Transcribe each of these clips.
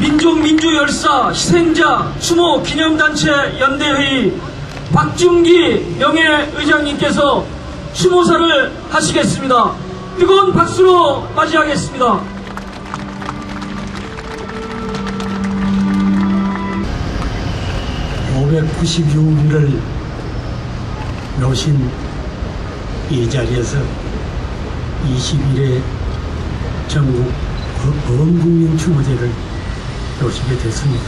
민족민주열사 희생자 추모 기념단체 연대회의 박중기 명예의장님께서 추모사를 하시겠습니다. 뜨거운 박수로 맞이하겠습니다. (596일을) 노신 이 자리에서 20일의 전국 범국민 추모제를 노시게 됐습니다.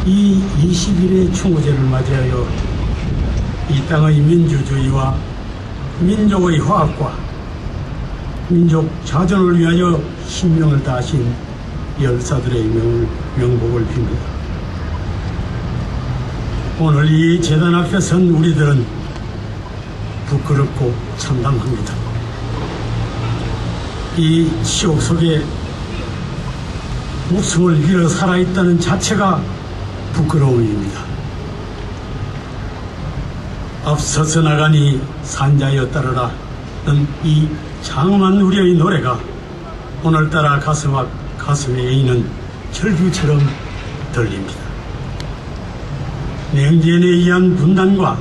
이 20일의 추모제를 맞이하여 이 땅의 민주주의와 민족의 화합과 민족 자존을 위하여 신명을 다하신 열사들의 명복을 빕니다. 오늘 이 재단 앞에 선 우리들은 부끄럽고 참담합니다. 이 치욕 속에 목숨을 잃어 살아있다는 자체가 부끄러움입니다. 앞서서 나가니 산자여 따르라는 이 장엄한 우리의 노래가 오늘따라 가슴에 에이는 철규처럼 들립니다. 냉전에 의한 분단과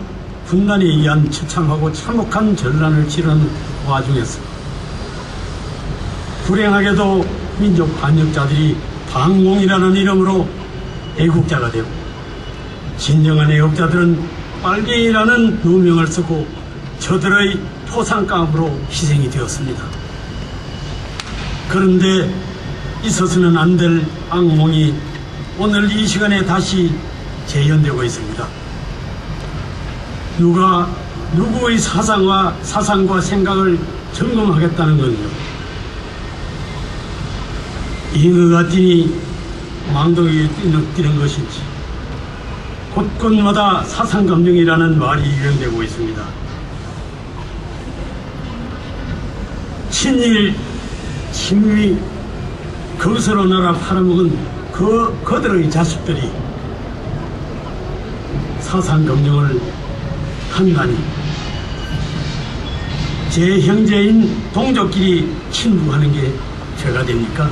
분단에 의한 처참하고 참혹한 전란을 치르는 와중에서 불행하게도 민족 반역자들이 반공이라는 이름으로 애국자가 되고 진정한 애국자들은 빨갱이라는 누명을 쓰고 저들의 토상감으로 희생이 되었습니다. 그런데 있어서는 안 될 악몽이 오늘 이 시간에 다시 재현되고 있습니다. 누가 누구의 사상과 생각을 점검하겠다는 건요. 잉어가 뛰니 망둥이 뛰는 것인지 곳곳마다 사상검증이라는 말이 유행되고 있습니다. 친일, 친미, 거기서로 나라 팔아먹은 그들의 자식들이 사상검증을 한다니 제 형제인 동족끼리 친구하는 게 죄가 됩니까?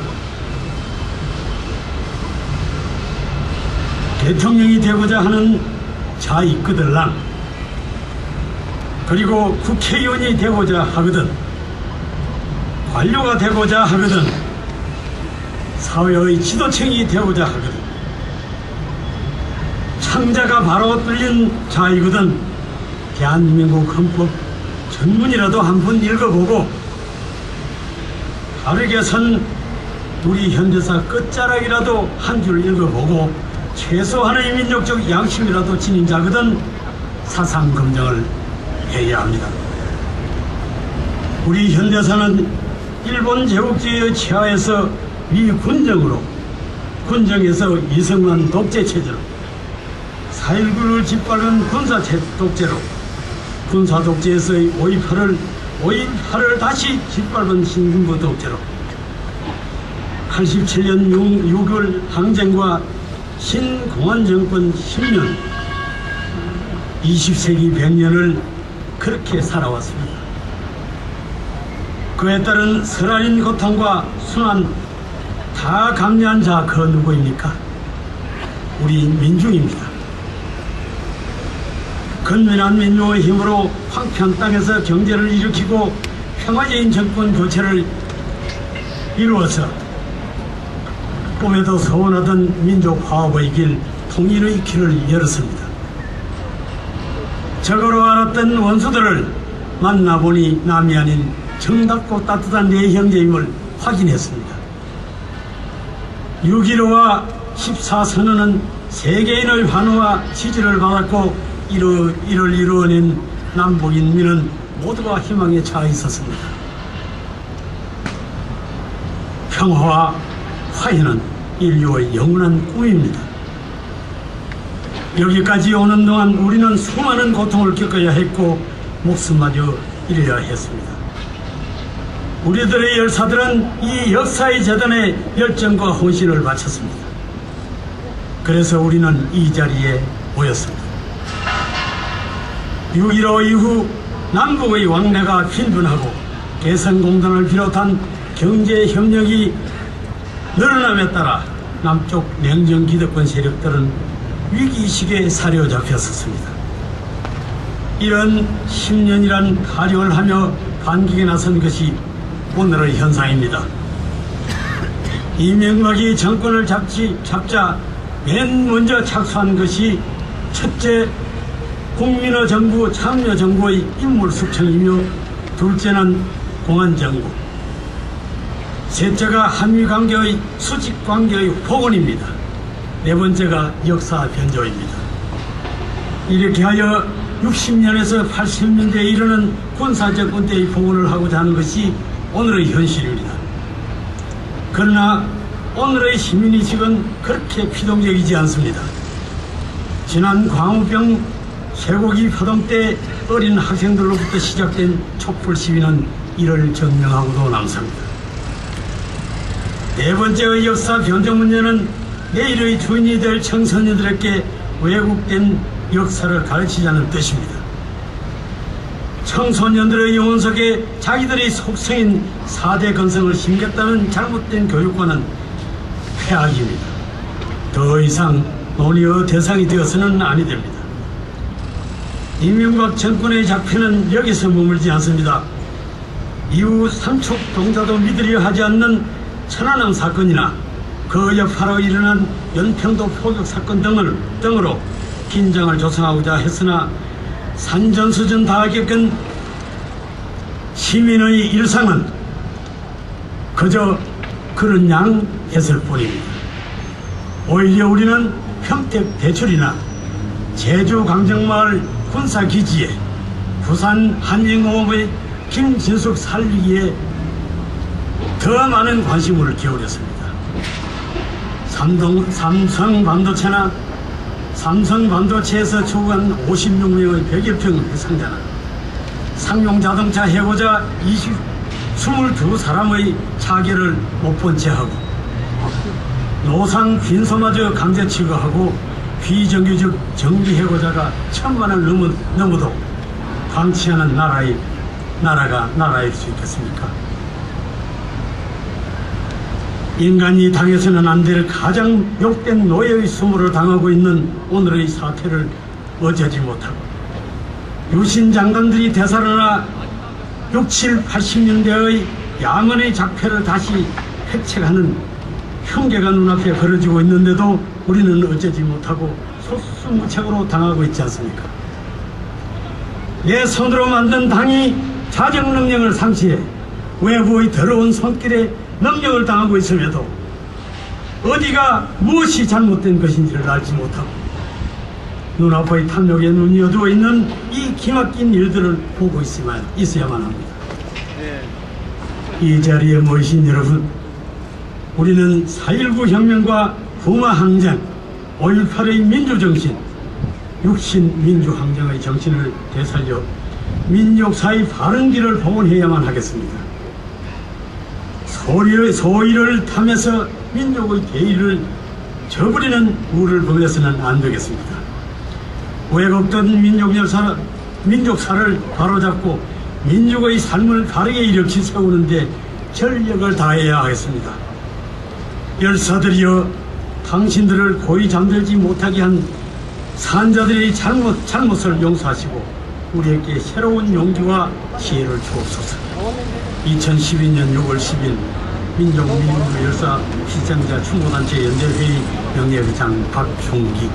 대통령이 되고자 하는 자익그들랑 그리고 국회의원이 되고자 하거든 관료가 되고자 하거든 사회의 지도층이 되고자 하거든 창자가 바로 뚫린 자이거든 대한민국 헌법 전문이라도 한번 읽어보고 바르게 선 우리 현대사 끝자락이라도 한 줄 읽어보고 최소한의 민족적 양심이라도 지닌 자거든 사상검증을 해야 합니다. 우리 현대사는 일본 제국주의의 치하에서 위군정으로 군정에서 이승만 독재체제로 4.19를 짓밟은 군사독재로 군사독재에서의 5.18을 다시 짓밟은 신군부 독재로 87년 6.25 항쟁과 신공안정권 10년 20세기 100년을 그렇게 살아왔습니다. 그에 따른 설아린 고통과 순환 다 감내한 자 그 누구입니까? 우리 민중입니다. 건면한 민중의 힘으로 황폐한 땅에서 경제를 일으키고 평화적인 정권 교체를 이루어서 꿈에도 소원하던 민족 화합의 길, 통일의 길을 열었습니다. 적으로 알았던 원수들을 만나보니 남이 아닌 정답고 따뜻한 내 형제임을 확인했습니다. 6.15와 14선언은 세계인의 환호와 지지를 받았고 이를 이루어낸 남북인민은 모두가 희망에 차 있었습니다. 평화와 화해는 인류의 영원한 꿈입니다. 여기까지 오는 동안 우리는 수많은 고통을 겪어야 했고 목숨마저 잃어야 했습니다. 우리들의 열사들은 이 역사의 재단에 열정과 헌신을 바쳤습니다. 그래서 우리는 이 자리에 모였습니다. 6.15 이후 남북의 왕래가 빈번하고 개성공단을 비롯한 경제 협력이 늘어남에 따라 남쪽 냉전 기득권 세력들은 위기의식에 사로잡혔었습니다. 이런 10년이란 가령을 하며 반격에 나선 것이 오늘의 현상입니다. 이명박이 정권을 잡자 맨 먼저 착수한 것이 첫째, 국민의 정부, 참여정부의 인물 숙청이며 둘째는 공안정부, 셋째가 한미관계의 수직관계의 복원입니다. 네 번째가 역사 변조입니다. 이렇게 하여 60년에서 80년대에 이르는 군사정권 때의 복원을 하고자 하는 것이 오늘의 현실입니다. 그러나 오늘의 시민의식은 그렇게 피동적이지 않습니다. 지난 광우병 쇠고기 파동 때 어린 학생들로부터 시작된 촛불 시위는 이를 증명하고도 남습니다. 네 번째의 역사 변정 문제는 내일의 주인이 될 청소년들에게 왜곡된 역사를 가르치자는 뜻입니다. 청소년들의 영혼 속에 자기들의 속성인 4대 건성을 심겼다는 잘못된 교육과는 폐악입니다. 더 이상 논의의 대상이 되어서는 아니 됩니다. 이명박 정권의 작패는 여기서 머물지 않습니다. 이후 삼척 동자도 믿으려 하지 않는 천안함 사건이나 그 여파로 일어난 연평도 포격 사건 등으로 긴장을 조성하고자 했으나 산전수전 다 겪은 시민의 일상은 그저 그런 양 했을 뿐입니다. 오히려 우리는 평택 대출이나 제주 강정마을 군사기지에 부산 한진공업의 김진숙 살리기에 더 많은 관심을 기울였습니다. 삼성반도체에서 추구한 56명의 100여평 해상자나 상용자동차 해고자 22사람의 차결을 못 본 채하고 노상 빈소마저 강제 취급하고 비정규직 정비해고자가 1000만을 넘어도 방치하는 나라가 나라일 수 있겠습니까? 인간이 당해서는 안 될 가장 욕된 노예의 수모를 당하고 있는 오늘의 사태를 어쩌지 못하고 유신 장관들이 되살아나 60, 80년대의 야만의 작패를 다시 획책하는 흉계가 눈앞에 벌어지고 있는데도 우리는 어쩌지 못하고 속수무책으로 당하고 있지 않습니까? 내 손으로 만든 당이 자정능력을 상실해 외부의 더러운 손길에 능력을 당하고 있음에도 어디가 무엇이 잘못된 것인지를 알지 못하고 눈앞의 탐욕에 눈이 어두워 있는 이 기막힌 일들을 보고 있어야만 합니다. 이 자리에 모이신 여러분, 우리는 4.19 혁명과 부마항쟁, 5.18의 민주정신, 육신민주항쟁의 정신을 되살려 민족사의 바른 길을 복원해야만 하겠습니다. 소위를 탐해서 민족의 대의를 저버리는 우를 범해서는 안 되겠습니다. 왜곡된 민족사를 바로잡고 민족의 삶을 바르게 일으켜 세우는데 전력을 다해야 하겠습니다. 열사들이여, 당신들을 고이 잠들지 못하게 한 산자들의 잘못을 용서하시고 우리에게 새로운 용기와 지혜를 주옵소서. 2012년 6월 10일 민족민주열사 시청자 충고단체 연대회의 명예회장 박종기